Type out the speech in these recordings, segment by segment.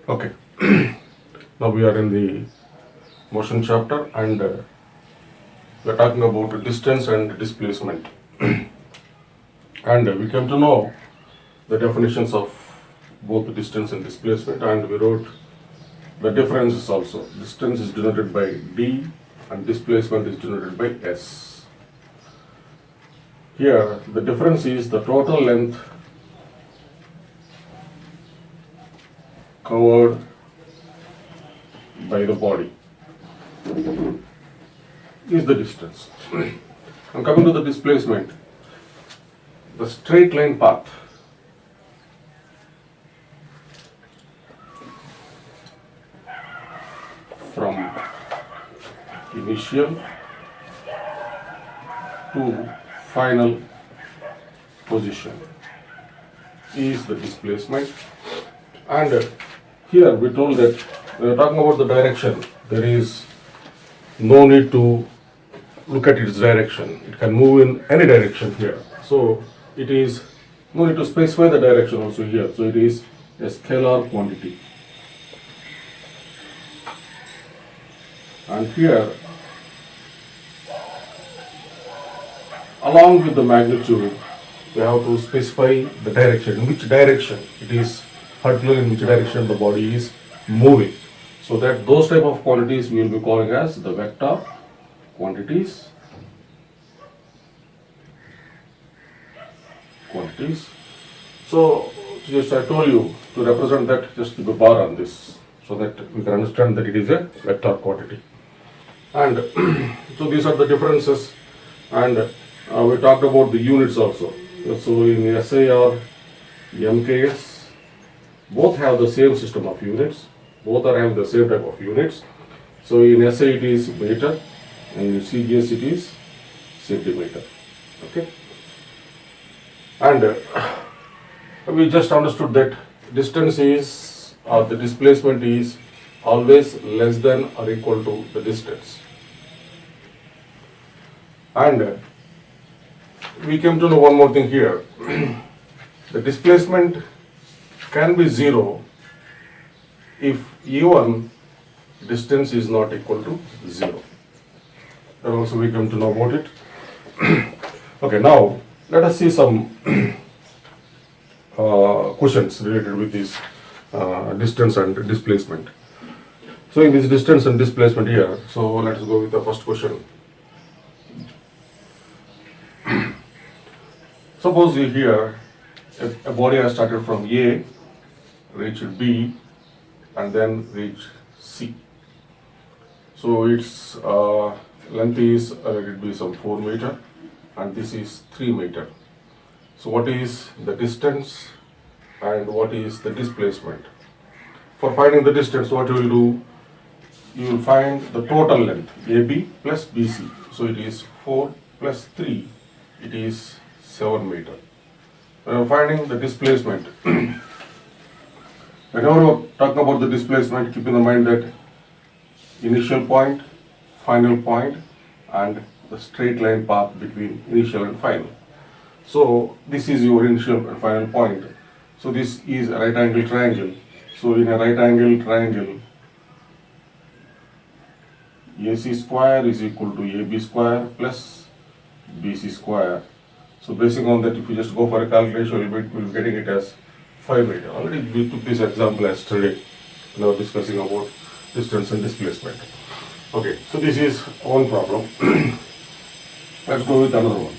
Okay, now we are in the motion chapter and we are talking about distance and displacement. And we came to know the definitions of both distance and displacement, and we wrote the differences also. Distance is denoted by d and displacement is denoted by s. Here the difference is the total length covered by the body is the distance. And coming to the displacement, the straight line path from initial to final position is the displacement. And here we told that when we are talking about the direction, there is no need to look at its direction. It can move in any direction here. So it is no need to specify the direction also here. So it is a scalar quantity. And here, along with the magnitude, we have to specify the direction, in which direction it is, particularly in which direction the body is moving. So that those type of quantities we will be calling as the vector quantities. So just I told you to represent that, just keep a bar on this so that we can understand that it is a vector quantity. And so these are the differences, and we talked about the units also. So in SI or MKS, both have the same system of units, both are having the same type of units. So in SI it is meter, and in CGS it is centimeter. Okay, and we just understood that distance is, or the displacement is always less than or equal to the distance. And we came to know one more thing here. The displacement can be zero if even distance is not equal to zero. And also we come to know about it. Okay, now let us see some questions related with this distance and displacement. So in this distance and displacement here, so let us go with the first question. Suppose you here a body has started from A, reached B, and then reached C. So its length is, let it be some 4 meter, and this is 3 meter. So what is the distance and what is the displacement? For finding the distance, what you will do? You will find the total length, AB plus BC. So it is 4 plus 3, it is 7 meter. When finding the displacement, whenever we are talking about the displacement, keep in mind that initial point, final point, and the straight line path between initial and final. So this is your initial and final point. So this is a right angle triangle. So in a right angle triangle, AC square is equal to AB square plus BC square. So basing on that, if you just go for a calculation, we'll be getting it as 5 meter. Already we took this example yesterday when I was discussing about distance and displacement. Okay, so this is one problem. Let's go with another one.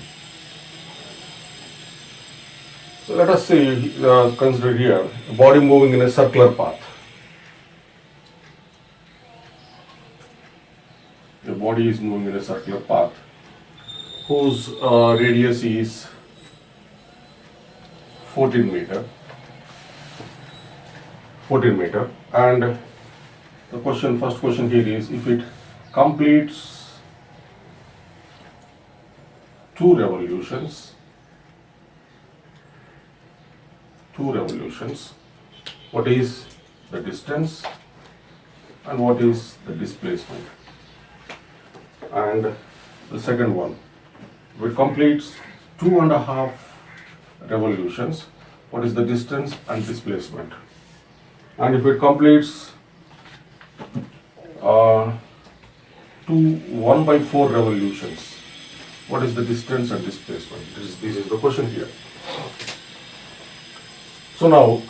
So let us say, consider here a body moving in a circular path. The body is moving in a circular path whose radius is 14 meter, and the first question here is, if it completes 2 revolutions, what is the distance and what is the displacement? And the second one, if it completes 2.5 revolutions, what is the distance and displacement? And if it completes two 1/4 revolutions, what is the distance and displacement? This is the question here. So now,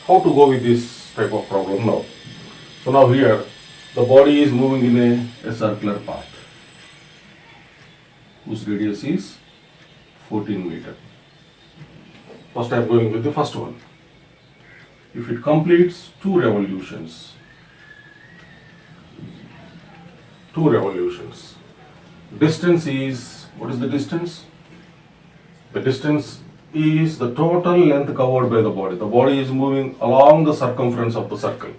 how to go with this type of problem now? So now here, the body is moving in a circular path whose radius is 14 meter. First I am going with the first one. If it completes two revolutions, distance is, what is the distance? The distance is the total length covered by the body. The body is moving along the circumference of the circle.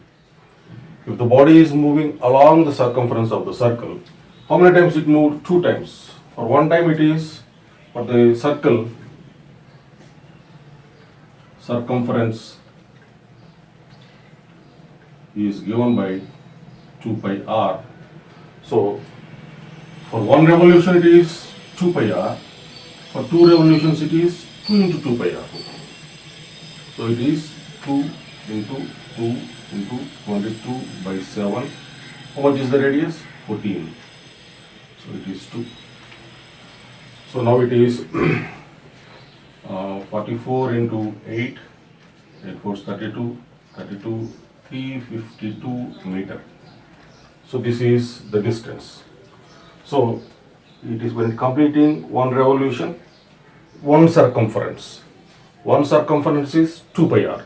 If the body is moving along the circumference of the circle, how many times it moved? 2 times. For one time it is, for the circle, circumference is given by 2 pi r. So, for one revolution it is 2 pi r. For 2 revolutions it is 2 into 2 pi r. So, it is 2 into 2 into 22 by 7. How much is the radius? 14. So, it is 2. So, now it is 44 into 8, 8 4 is 32, 352 meter. So this is the distance. So it is when completing one revolution, one circumference. One circumference is 2 pi r.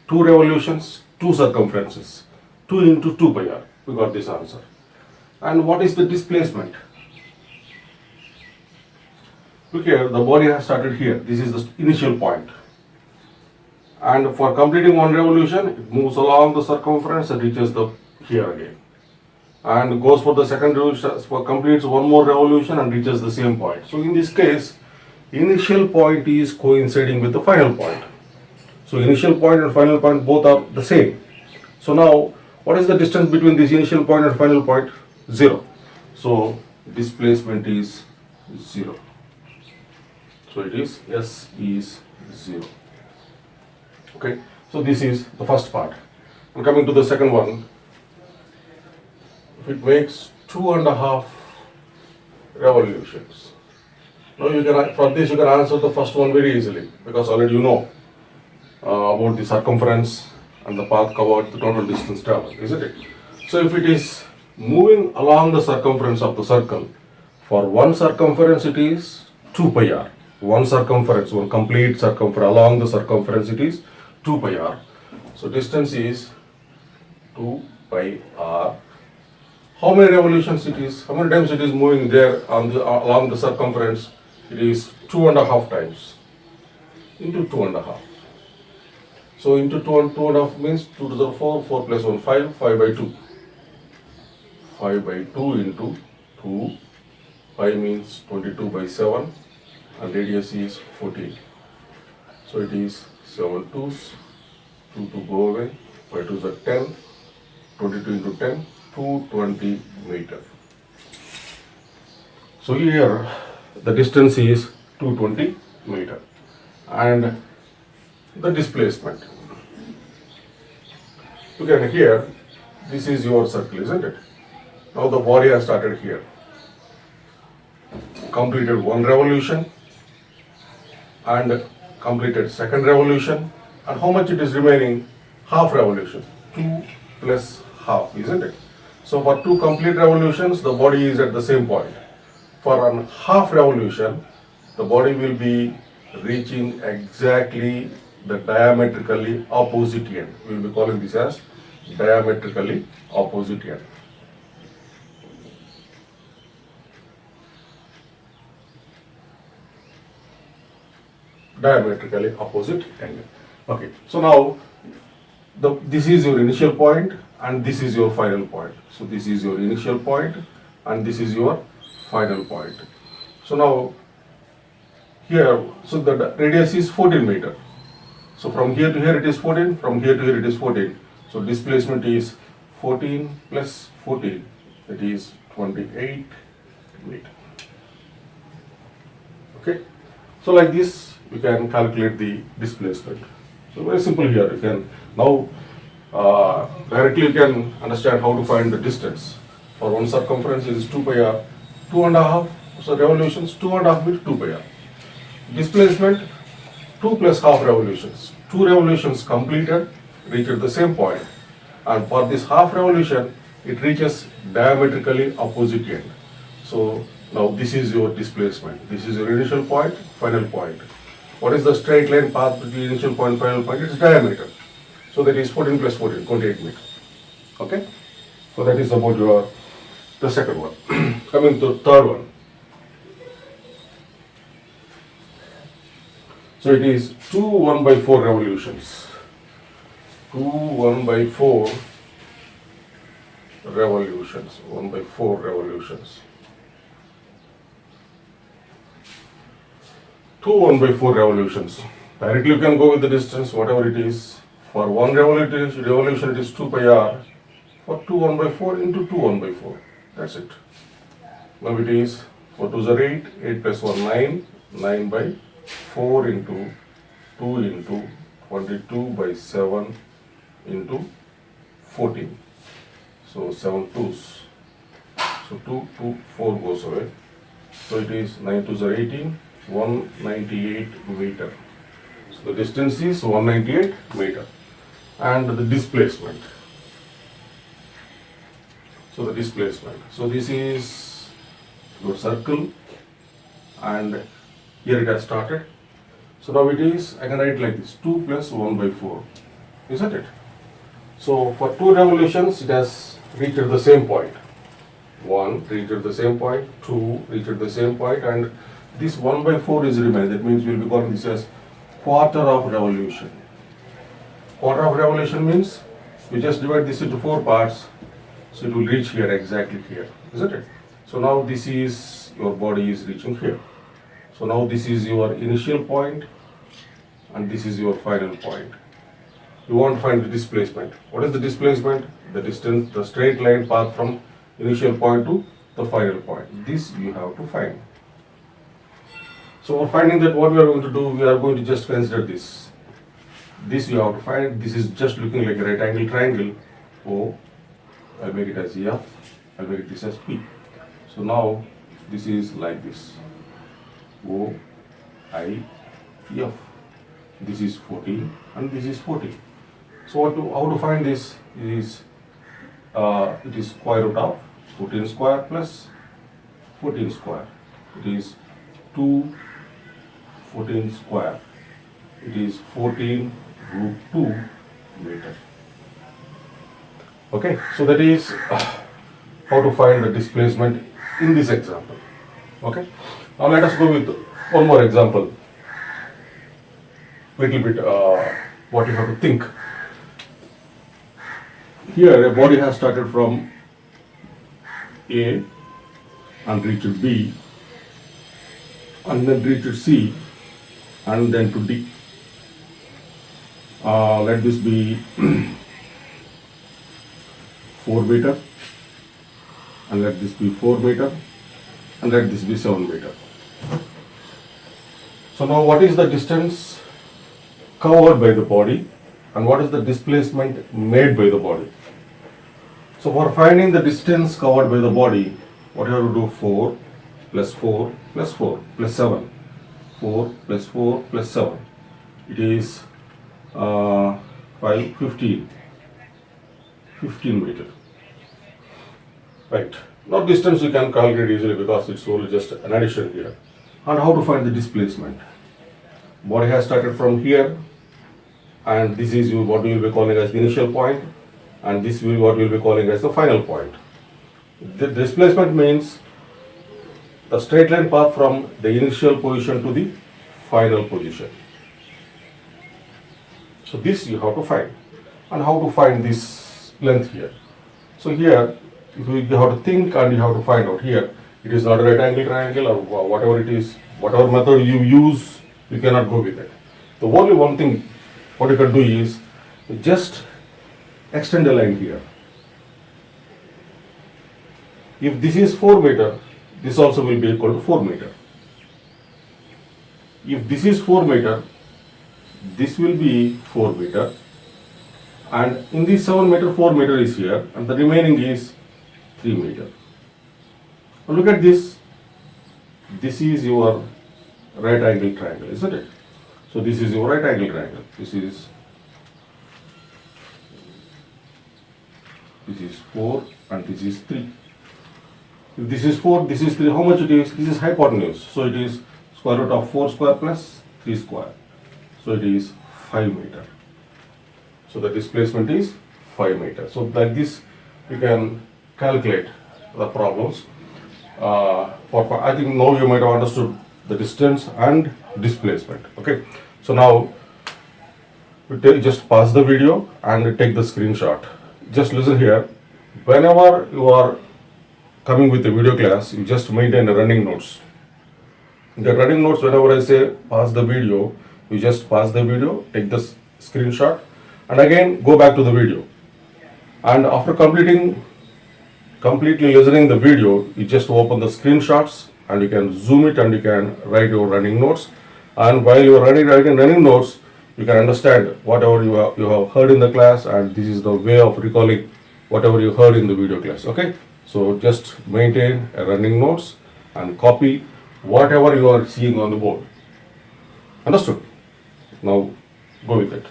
2 revolutions, 2 circumferences. 2 into 2 pi r. We got this answer. And what is the displacement? Look here, the body has started here. This is the initial point. And for completing one revolution, it moves along the circumference and reaches the here again. And goes for the second revolution, completes one more revolution and reaches the same point. So in this case, initial point is coinciding with the final point. So initial point and final point both are the same. So now, what is the distance between this initial point and final point? 0. So displacement is 0. So it is S is 0. Okay, so this is the first part. And coming to the second one, if it makes 2.5 revolutions. Now you can, for this you can answer the first one very easily because already you know about the circumference and the path covered, the total distance traveled, isn't it? So if it is moving along the circumference of the circle, for one circumference it is 2 pi r. One circumference, one complete circumference, along the circumference it is 2 pi r. So distance is 2 pi r. How many revolutions it is? How many times it is moving there on the along the circumference? It is 2.5 times into 2.5. So into 2.5 means 2 to the 4, 4 plus 1, 5, 5 by 2. 5 by 2 into 2, 5 means 22 by 7. And radius is 14. So it is 7 2s, 2 to go away, 5 2s are 10, 22 into 10, 220 meter. So here the distance is 220 meter and the displacement. Look at here, this is your circle, isn't it? Now the body has started here, completed one revolution and completed second revolution, and how much it is remaining? Half revolution, 2 plus half, isn't it? So for 2 complete revolutions, the body is at the same point. For a half revolution, the body will be reaching exactly the diametrically opposite end. We will be calling this as diametrically opposite end. Diametrically opposite angle. Okay, so now this is your initial point and this is your final point. So this is your initial point and this is your final point. So now here, so the radius is 14 meter. So from here to here it is 14, from here to here it is 14. So displacement is 14 plus 14, that is 28 meter. Okay, so like this you can calculate the displacement. So very simple here. You can now Directly you can understand how to find the distance. For one circumference it is 2 pi r, 2.5, so revolutions 2.5 meter 2 pi r. Displacement 2 plus half revolutions. 2 revolutions completed, reached the same point, and for this half revolution it reaches diametrically opposite end. So now this is your displacement. This is your initial point, final point. What is the straight line path between initial point and final point? It is diameter. So that is 14 plus 14, 28 meters. Okay? So that is about the second one. Coming to the third one. So it is 2 1 by 4 revolutions. 2 1 by 4 revolutions. 1 by 4 revolutions. 2 1 by 4 revolutions. Directly you can go with the distance, whatever it is. For one revolution it is 2 pi r. For 2 1 by 4 into 2 1 by 4. That's it. Now it is 4 2s are 8, 8 plus 1 9, 9 by 4 into 2 into 22 by 7 into 14. So 7 2s. So 2, 2, 4 goes away. So it is 9 2s are 18, 198 meter. So the distance is 198 meter. And the displacement. So the displacement. So this is your circle, and here it has started. So now it is, I can write like this, 2 plus 1 by 4, isn't it? So for 2 revolutions it has reached the same point. 1 reached the same point, 2 reached the same point, and this 1 by 4 is remaining. That means we will be calling this as quarter of revolution. Quarter of revolution means you just divide this into 4 parts, so it will reach here, exactly here, isn't it? So now this is, your body is reaching here. So now this is your initial point and this is your final point. You want to find the displacement. What is the displacement? The distance, the straight line path from initial point to the final point. This you have to find. So for finding that, what we are going to do, we are going to just consider this. This you have to find. This is just looking like a right angle triangle. O, I'll make it as F, I'll make this as P. So now this is like this. O, I, F. This is 14 and this is 14. So how to find this is, it is square root of 14 square plus 14 square. It is 2 14 square. It is 14 root 2 meter. Okay, so that is how to find the displacement in this example. Okay, now let us go with one more example. Little bit what you have to think. Here a body has started from A and reached B and then reached C and then to D. Let this be 4 meter and let this be 4 meter and let this be 7 meter. So now what is the distance covered by the body and what is the displacement made by the body? So for finding the distance covered by the body, what you have to do? 4 plus 4 plus 4 plus 7. 4 plus 4 plus 7. It is 5, 15. 15 meter. Right. Now distance you can calculate easily because it's only just an addition here. And how to find the displacement? Body has started from here and this is what we will be calling as the initial point and this will be what we will be calling as the final point. The displacement means the straight line path from the initial position to the final position. So this you have to find. And how to find this length here? So here you have to think and you have to find out. Here it is not a right angle triangle or whatever it is, whatever method you use, you cannot go with it. The only one thing what you can do is just extend a line here. If this is 4 meter, this also will be equal to 4 meter. If this is 4 meter, this will be 4 meter And in this 7 meter, 4 meter is here, and the remaining is 3 meter. Now look at this. This is your right angle triangle, isn't it? So this is your right angle triangle. This is 4 and this is 3. If this is 4, this is 3, how much it is? This is hypotenuse. So it is square root of 4 square plus 3 square. So it is 5 meter. So the displacement is 5 meter. So like this you can calculate the problems. I think now you might have understood the distance and displacement. Okay. So now just pause the video and take the screenshot. Just listen here. Whenever you are coming with the video class, you just maintain the running notes. The running notes, whenever I say pause the video, you just pause the video, take the screenshot, and again go back to the video. And after completely listening the video, you just open the screenshots and you can zoom it and you can write your running notes. And while you are writing running notes, you can understand whatever you have heard in the class, and this is the way of recalling whatever you heard in the video class. Okay, so just maintain a running notes and copy whatever you are seeing on the board. Understood? Now go with it.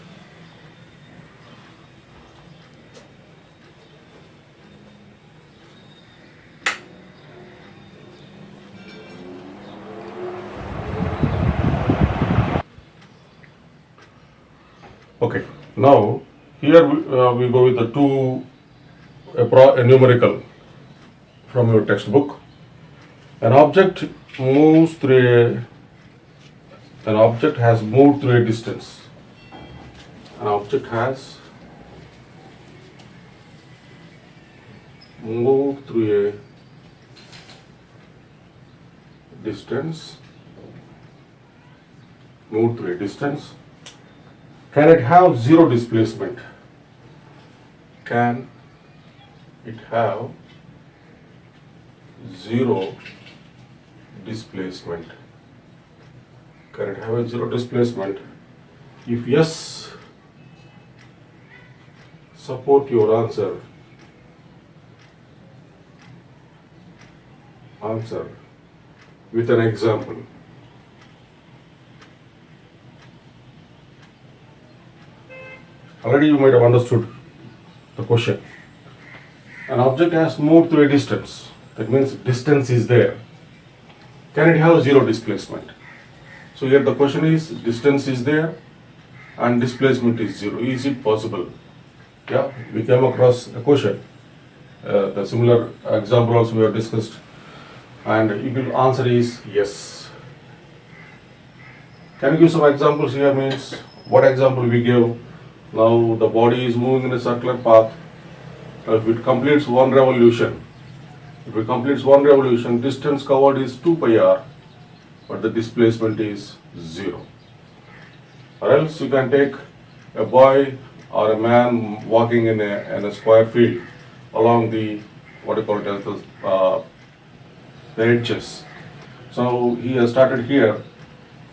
Okay, now here we go with the a numerical from your textbook. An object has moved through a distance. An object has moved through a distance. Can it have zero displacement? Can it have zero displacement? Can it have a zero displacement? If yes, support your answer with an example. Already you might have understood the question. An object has moved through a distance. That means distance is there. Can it have zero displacement? So here the question is, distance is there and displacement is zero. Is it possible? Yeah, we came across a question. The similar example also we have discussed, and the answer is yes. Can you give some examples here? Means what example we give? Now the body is moving in a circular path. If it completes one revolution, distance covered is 2 pi r, but the displacement is 0. Or else you can take a boy or a man walking in a square field along the the edges. So he has started here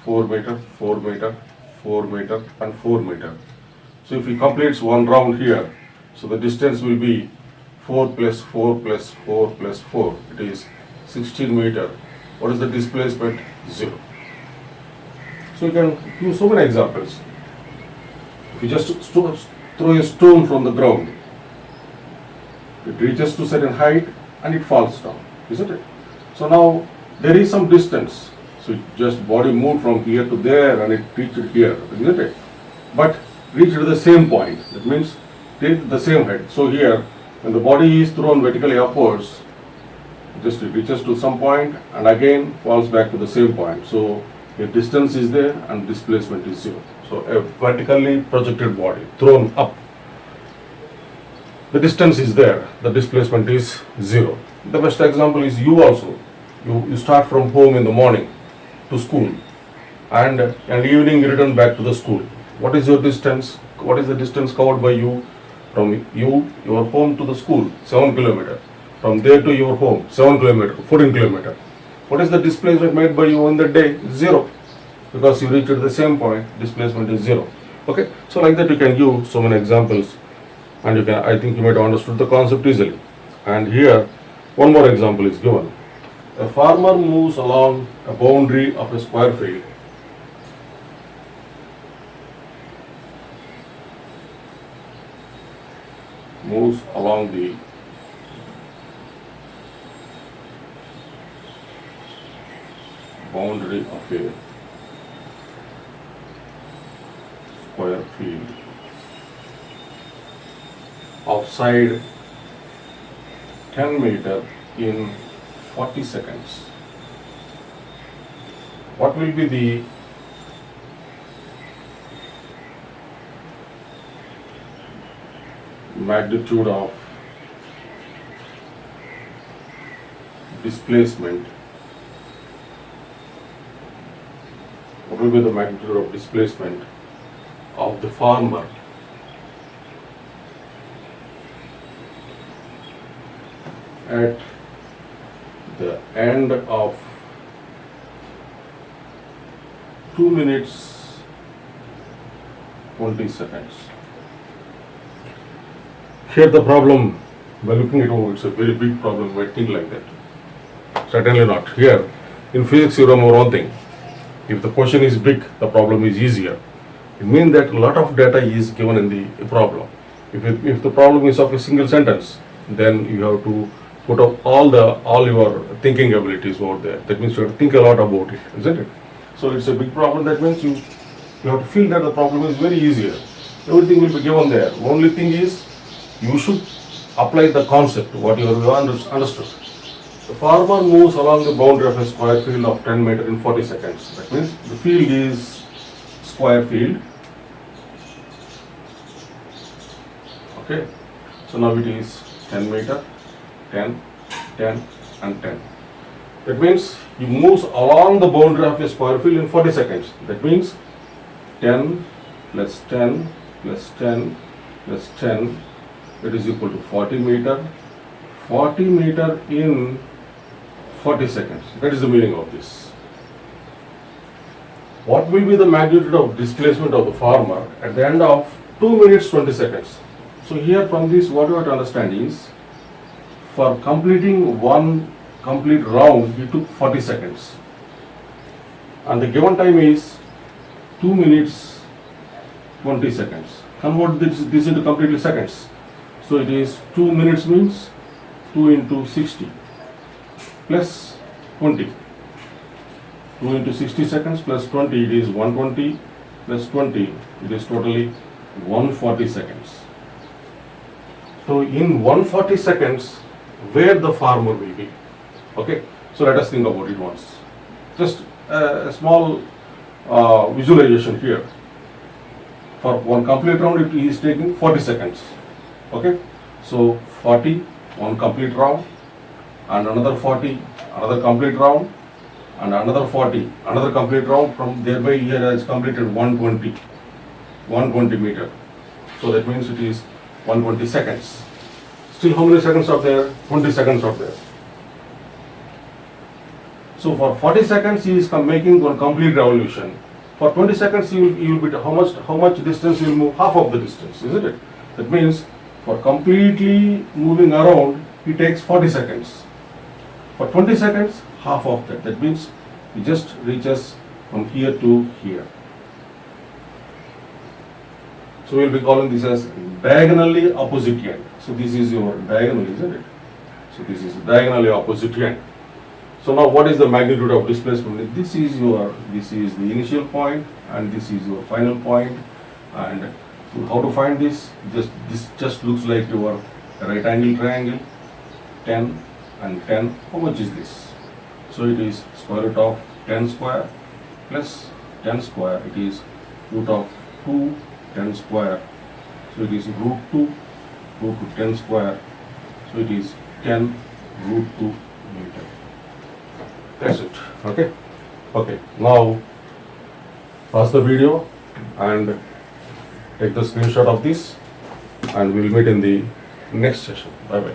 4 meter, 4 meter, 4 meter and 4 meter. So if he completes one round here, so the distance will be 4 plus 4 plus 4 plus 4. It is 16 meter. What is the displacement? 0. So you can use so many examples. If you just throw a stone from the ground, it reaches to certain height and it falls down, isn't it? So now there is some distance. So just body moved from here to there and it reached here, isn't it? But reached the same point. That means take the same height. So here, when the body is thrown vertically upwards, just it reaches to some point and again falls back to the same point. So a distance is there and displacement is 0. So a vertically projected body thrown up, the distance is there, the displacement is 0. The best example is you also. You start from home in the morning to school and evening you return back to the school. What is your distance? What is the distance covered by you from your home to the school? 7 kilometers. From there to your home, 7 kilometers, 14 kilometers. What is the displacement made by you in the day? 0. Because you reached the same point, displacement is 0. Okay, so like that you can give so many examples and I think you might have understood the concept easily. And here, one more example is given. A farmer moves along a boundary of a square field. Moves along the boundary of a square field outside 10 meter in 40 seconds. What will be the magnitude of displacement? What will be the magnitude of displacement of the farmer at the end of 2 minutes 20 seconds? Here the problem, by looking at it, it's a very big problem. You might think like that. Certainly not. Here, in physics, you remember one thing. If the question is big, the problem is easier. It means that a lot of data is given in the problem. If the problem is of a single sentence, then you have to put up all your thinking abilities over there. That means you have to think a lot about it, isn't it? So it's a big problem. That means you have to feel that the problem is very easier. Everything will be given there. Only thing is, you should apply the concept, what you have understood. The farmer moves along the boundary of a square field of 10 meter in 40 seconds. That means the field is square field. Okay. So now it is 10 meter, 10, 10 and 10. That means he moves along the boundary of a square field in 40 seconds. That means 10 plus 10 plus 10 plus 10, it is equal to 40 meter. 40 meter in 40 seconds. That is the meaning of this. What will be the magnitude of displacement of the farmer at the end of 2 minutes 20 seconds? So here from this, what you have to understand is, for completing one complete round, he took 40 seconds. And the given time is 2 minutes 20 seconds. Convert this into completely seconds. So it is 2 minutes means 2 into 60 plus 20. 2 into 60 seconds plus 20, it is 120 plus 20, it is totally 140 seconds. So in 140 seconds, where the farmer will be? Okay, so let us think about it once. Just a small visualization here. For one complete round, it is taking 40 seconds. Okay, so 40, one complete round, and another 40, another complete round, and another 40, another complete round. From thereby here has completed 120 meter. So that means it is 120 seconds. Still how many seconds are there? 20 seconds are there. So for 40 seconds he is making one complete revolution. For 20 seconds he will be how much distance he will move? Half of the distance, isn't it? That means for completely moving around, he takes 40 seconds. For 20 seconds, half of that. That means he just reaches from here to here. So we'll be calling this as diagonally opposite end. So this is your diagonal, isn't it? So this is diagonally opposite end. So now what is the magnitude of displacement? This is the initial point and this is your final point. And how to find this? This just looks like your right angle triangle. 10 and 10. How much is this? So it is square root of 10 square plus 10 square. It is root of 2 10 square. So it is root 2 root to 10 square. So it is 10 root 2 meter. That's it. Okay. Okay. Now pause the video and take the screenshot of this, and we'll meet in the next session. Bye bye.